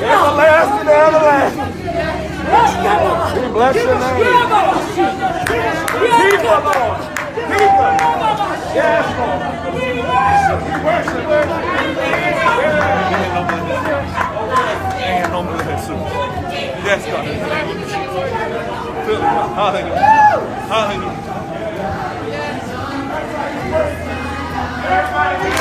Everlasting, everlasting. We bless your name. Keep us, Lord. Keep us. Yes, Lord. We worship you. Yes, God. Hallelujah. Hallelujah. Everybody